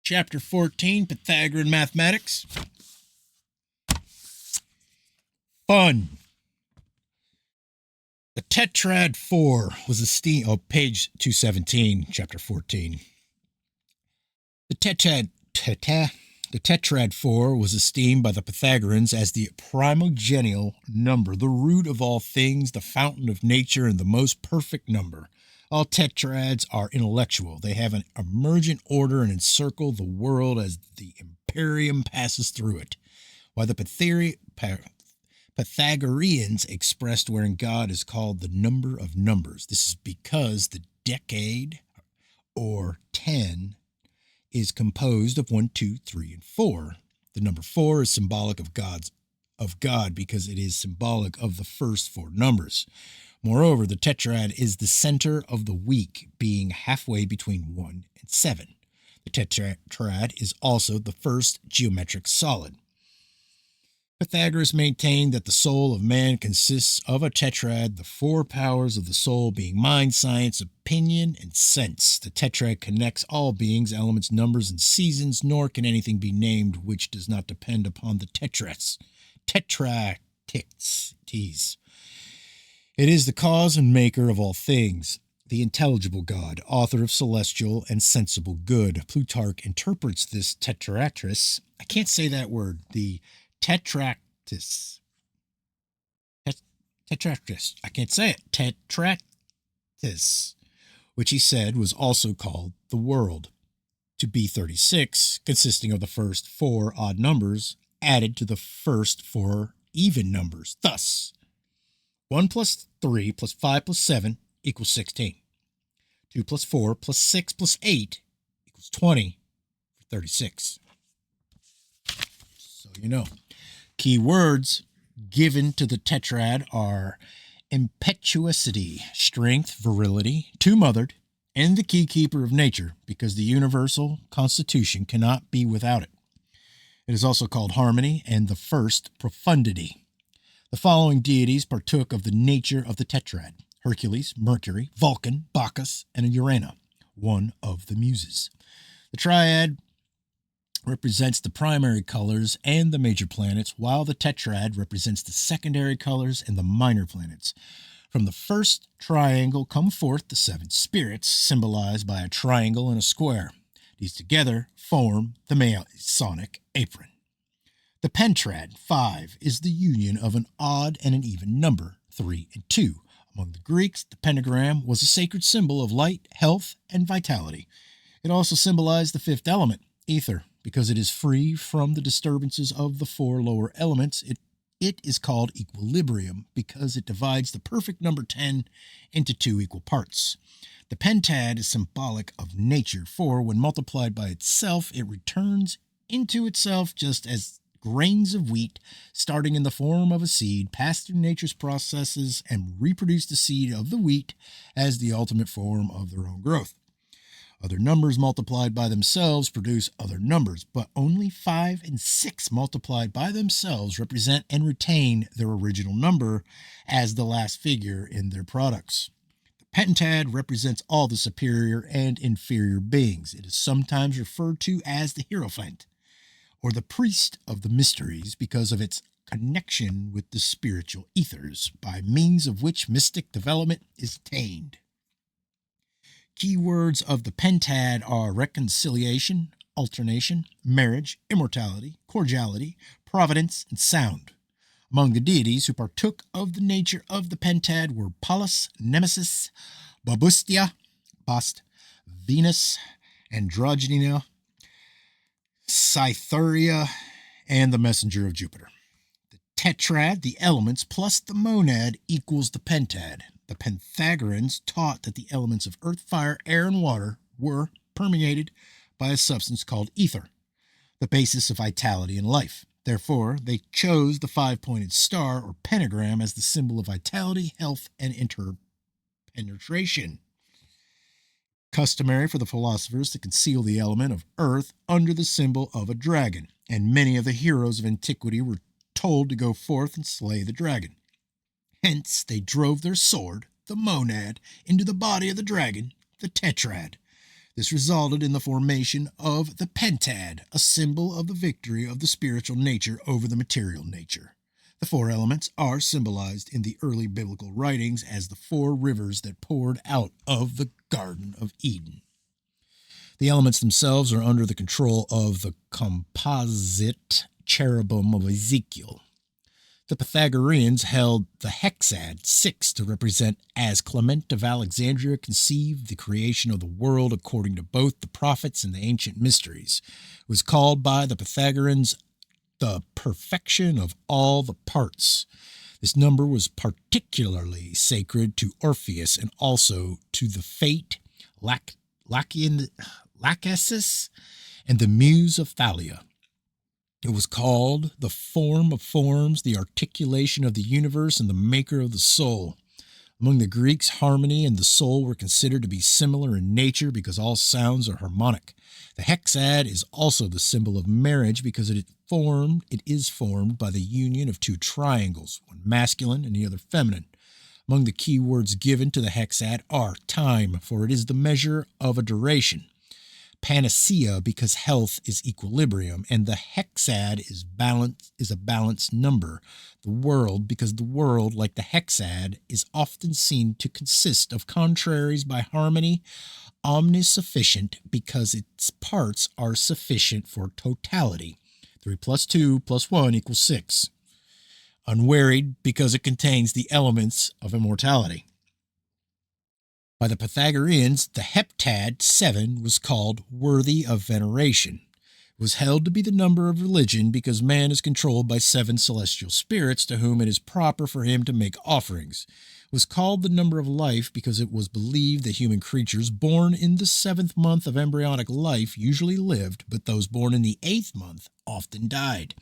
Chapter 14, Pythagorean Mathematics. Fun. The tetrad 4 was esteemed, page 217, chapter 14. The tetrad 4 was esteemed by the Pythagoreans as the primogenial number, the root of all things, the fountain of nature, and the most perfect number. All tetrads are intellectual. They have an emergent order and encircle the world as the imperium passes through it. While the Pythagoreans expressed wherein God is called the number of numbers. This is because the decade, or 10, is composed of 1, 2, 3, and 4. The number 4 is symbolic of God because it is symbolic of the first 4 numbers. Moreover, the tetrad is the center of the week, being halfway between 1 and 7. The tetrad is also the first geometric solid. Pythagoras maintained that the soul of man consists of a tetrad, the 4 powers of the soul being mind, science, opinion, and sense. The tetrad connects all beings, elements, numbers, and seasons, nor can anything be named which does not depend upon the tetrads. It is the cause and maker of all things, the intelligible God, author of celestial and sensible good. Plutarch interprets this tetractys. I can't say that word. The tetractys. Tetractys. I can't say it. Tetractys, which he said was also called the world, to be 36, consisting of the first 4 odd numbers added to the first 4 even numbers. Thus, 1 plus 3 plus 5 plus 7 equals 16. 2 plus 4 plus 6 plus 8 equals 20 for 36. So you know. Key words given to the tetrad are impetuosity, strength, virility, two-mothered, and the key keeper of nature, because the universal constitution cannot be without it. It is also called harmony and the first profundity. The following deities partook of the nature of the tetrad: Hercules, Mercury, Vulcan, Bacchus, and Urana, one of the muses. The triad represents the primary colors and the major planets, while the tetrad represents the secondary colors and the minor planets. From the first triangle come forth the 7 spirits, symbolized by a triangle and a square. These together form the Masonic apron. The pentrad, 5, is the union of an odd and an even number, 3 and 2. Among the Greeks, the pentagram was a sacred symbol of light, health, and vitality. It also symbolized the 5th element, ether. Because it is free from the disturbances of the 4 lower elements, it is called equilibrium because it divides the perfect number 10 into 2 equal parts. The pentad is symbolic of nature, for when multiplied by itself, it returns into itself just as grains of wheat, starting in the form of a seed, pass through nature's processes and reproduce the seed of the wheat as the ultimate form of their own growth. Other numbers multiplied by themselves produce other numbers, but only 5 and 6 multiplied by themselves represent and retain their original number as the last figure in their products. The pentad represents all the superior and inferior beings. It is sometimes referred to as the Hierophant, or the priest of the mysteries, because of its connection with the spiritual ethers, by means of which mystic development is attained. Keywords of the pentad are reconciliation, alternation, marriage, immortality, cordiality, providence, and sound. Among the deities who partook of the nature of the pentad were Pallas, Nemesis, Babustia, Bast, Venus, Androgyna, Cytherea, and the messenger of Jupiter. The tetrad, the elements, plus the monad equals the pentad. The Pythagoreans taught that the elements of earth, fire, air, and water were permeated by a substance called ether, the basis of vitality and life. Therefore, they chose the 5-pointed star or pentagram as the symbol of vitality, health, and interpenetration. Customary for the philosophers to conceal the element of earth under the symbol of a dragon, and many of the heroes of antiquity were told to go forth and slay the dragon. Hence, they drove their sword, the monad, into the body of the dragon, the tetrad. This resulted in the formation of the pentad, a symbol of the victory of the spiritual nature over the material nature. The four elements are symbolized in the early biblical writings as the four rivers that poured out of the Garden of Eden. The elements themselves are under the control of the composite cherubim of Ezekiel. The Pythagoreans held the hexad 6 to represent as Clement of Alexandria conceived the creation of the world according to both the prophets and the ancient mysteries. It was called by the Pythagoreans the perfection of all the parts. This number was particularly sacred to Orpheus and also to the fate Lachesis and the muse of Thalia. It was called the form of forms, the articulation of the universe, and the maker of the soul. Among the Greeks, harmony and the soul were considered to be similar in nature because all sounds are harmonic. The hexad is also the symbol of marriage because it is formed by the union of two triangles, one masculine and the other feminine. Among the key words given to the hexad are time, for it is the measure of a duration; panacea, because health is equilibrium, and the hexad is a balanced number; the world, because the world, like the hexad, is often seen to consist of contraries by harmony; omnisufficient, because its parts are sufficient for totality. 3 plus 2 plus 1 equals 6. Unwearied, because it contains the elements of immortality. By the Pythagoreans, the heptad 7 was called worthy of veneration. It was held to be the number of religion because man is controlled by 7 celestial spirits to whom it is proper for him to make offerings. It was called the number of life because it was believed that human creatures born in the 7th month of embryonic life usually lived, but those born in the 8th month often died.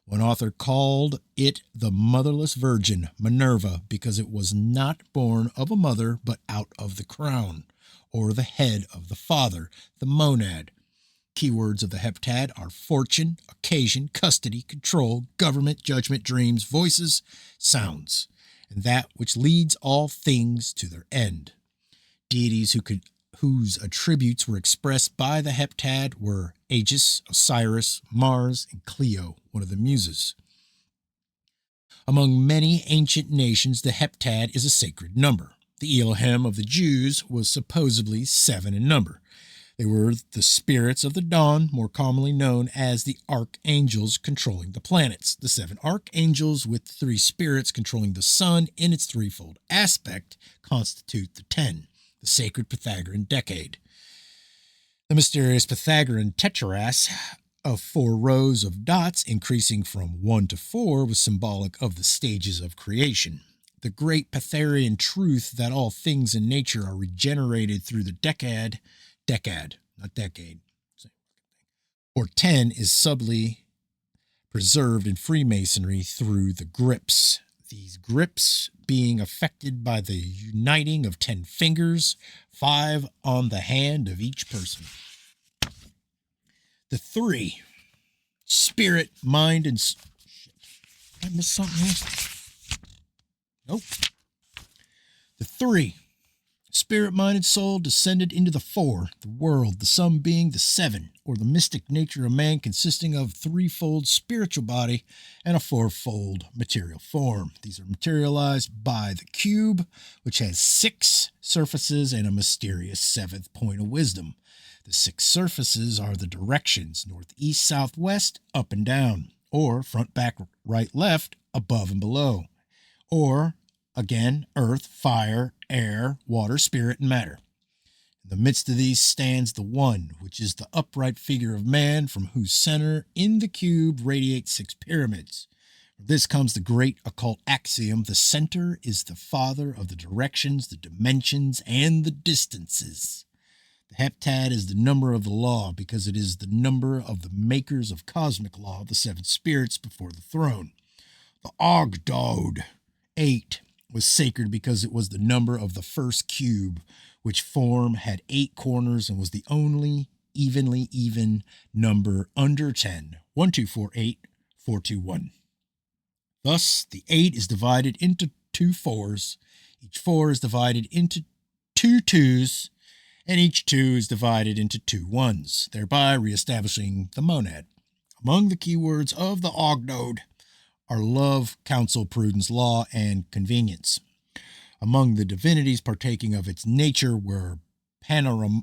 One author called it the motherless virgin, Minerva, because it was not born of a mother, but out of the crown, or the head of the father, the monad. Keywords of the heptad are fortune, occasion, custody, control, government, judgment, dreams, voices, sounds, and that which leads all things to their end. Deities whose attributes were expressed by the heptad were Aegis, Osiris, Mars, and Clio, one of the muses. Among many ancient nations, the heptad is a sacred number. The Elohim of the Jews was supposedly 7 in number. They were the spirits of the dawn, more commonly known as the archangels controlling the planets. The 7 archangels with 3 spirits controlling the sun in its threefold aspect constitute the 10, the sacred Pythagorean decade. The mysterious Pythagorean tetraras of 4 rows of dots increasing from 1 to 4 was symbolic of the stages of creation. The great Pythagorean truth that all things in nature are regenerated through the decade, not decade, or 10 is subtly preserved in Freemasonry through the grips. These grips being affected by the uniting of 10 fingers, 5 on the hand of each person. The 3, spirit, mind, and... Shit. Did I miss something here? Nope. The 3, spirit, mind, and soul descended into the 4, the world, the sum being the 7, or the mystic nature of man consisting of 3-fold spiritual body and a 4-fold material form. These are materialized by the cube, which has 6 surfaces and a mysterious 7th point of wisdom. The 6 surfaces are the directions: north, east, south, west, up and down, or front, back, right, left, above and below, or again, earth, fire, air, water, spirit, and matter. In the midst of these stands the One, which is the upright figure of man, from whose center in the cube radiate 6 pyramids. From this comes the great occult axiom: the center is the father of the directions, the dimensions, and the distances. The heptad is the number of the law because it is the number of the makers of cosmic law, the 7 spirits before the throne. The Ogdod, 8, was sacred because it was the number of the first cube, which form had 8 corners and was the only evenly even number under 10. 1, 2, 4, 8, 4, 2, 1. Thus, the 8 is divided into 2 4s. Each 4 is divided into 2 2s, and each 2 is divided into 2 ones, thereby reestablishing the monad. Among the keywords of the Ognode are love, counsel, prudence, law, and convenience. Among the divinities partaking of its nature were Panoromia,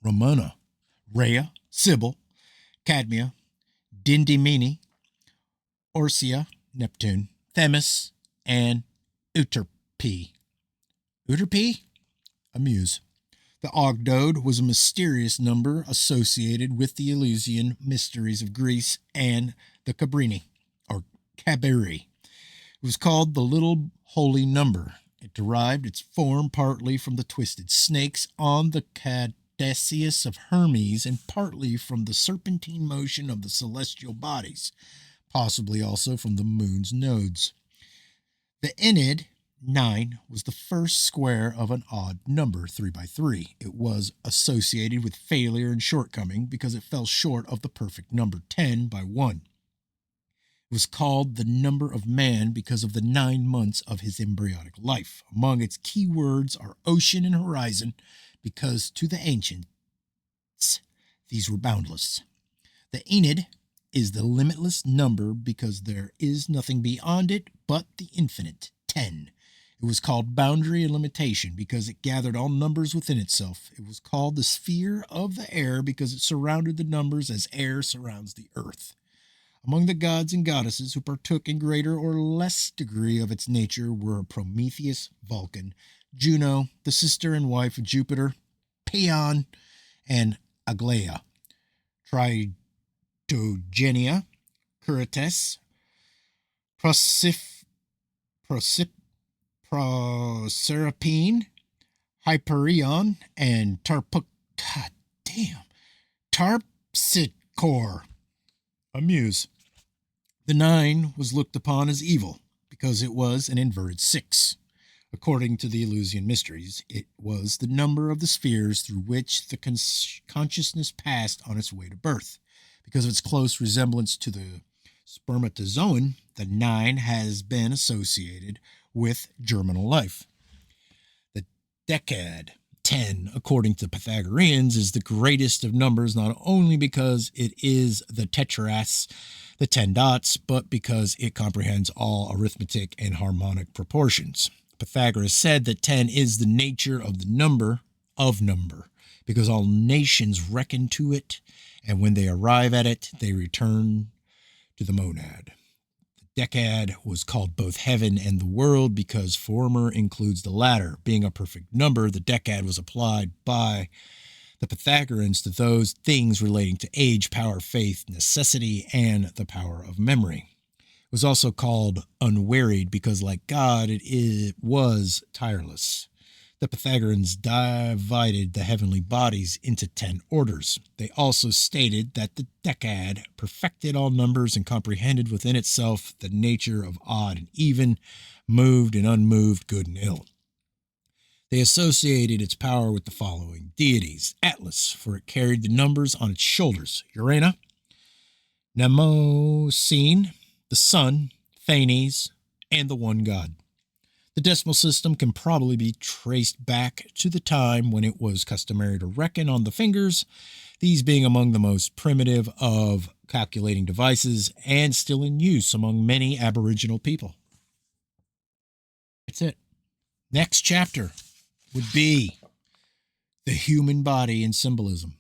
Ramona, Rhea, Sybil, Cadmia, Dindymene, Orsia, Neptune, Themis, and Euterpe. Euterpe? A muse. The Ognode was a mysterious number associated with the Eleusinian mysteries of Greece and the Cabrini, or Cabiri. It was called the Little Holy Number. It derived its form partly from the twisted snakes on the caduceus of Hermes and partly from the serpentine motion of the celestial bodies, possibly also from the moon's nodes. The Enid, 9, was the first square of an odd number, 3 by 3. It was associated with failure and shortcoming because it fell short of the perfect number, 10 by 1. It was called the number of man because of the 9 months of his embryonic life. Among its key words are ocean and horizon, because to the ancients these were boundless. The Enid is the limitless number because there is nothing beyond it but the infinite, 10. It was called boundary and limitation because it gathered all numbers within itself. It was called the sphere of the air because it surrounded the numbers as air surrounds the earth. Among the gods and goddesses who partook in greater or less degree of its nature were Prometheus, Vulcan, Juno, the sister and wife of Jupiter, Paeon, and Aglaea, Tritogenia, Curates, Proserpine, Hyperion, and Terpsichore, a muse. The 9 was looked upon as evil because it was an inverted 6. According to the Eleusinian mysteries, it was the number of the spheres through which the consciousness passed on its way to birth. Because of its close resemblance to the spermatozoan, the 9 has been associated with germinal life. The decad, 10, according to Pythagoreans, is the greatest of numbers not only because it is the tetras, the 10 dots, but because it comprehends all arithmetic and harmonic proportions. Pythagoras said that 10 is the nature of the number, because all nations reckon to it, and when they arrive at it, they return to the monad. The decad was called both heaven and the world because former includes the latter. Being a perfect number, the decad was applied by the Pythagoreans to those things relating to age, power, faith, necessity, and the power of memory. It was also called unwearied because, like God, it was tireless. The Pythagoreans divided the heavenly bodies into 10 orders. They also stated that the decad perfected all numbers and comprehended within itself the nature of odd and even, moved and unmoved, good and ill. They associated its power with the following deities: Atlas, for it carried the numbers on its shoulders; Urana, Mnemosyne, the sun; Phanes, and the one god. The decimal system can probably be traced back to the time when it was customary to reckon on the fingers, these being among the most primitive of calculating devices and still in use among many Aboriginal people. That's it. Next chapter would be the human body and symbolism.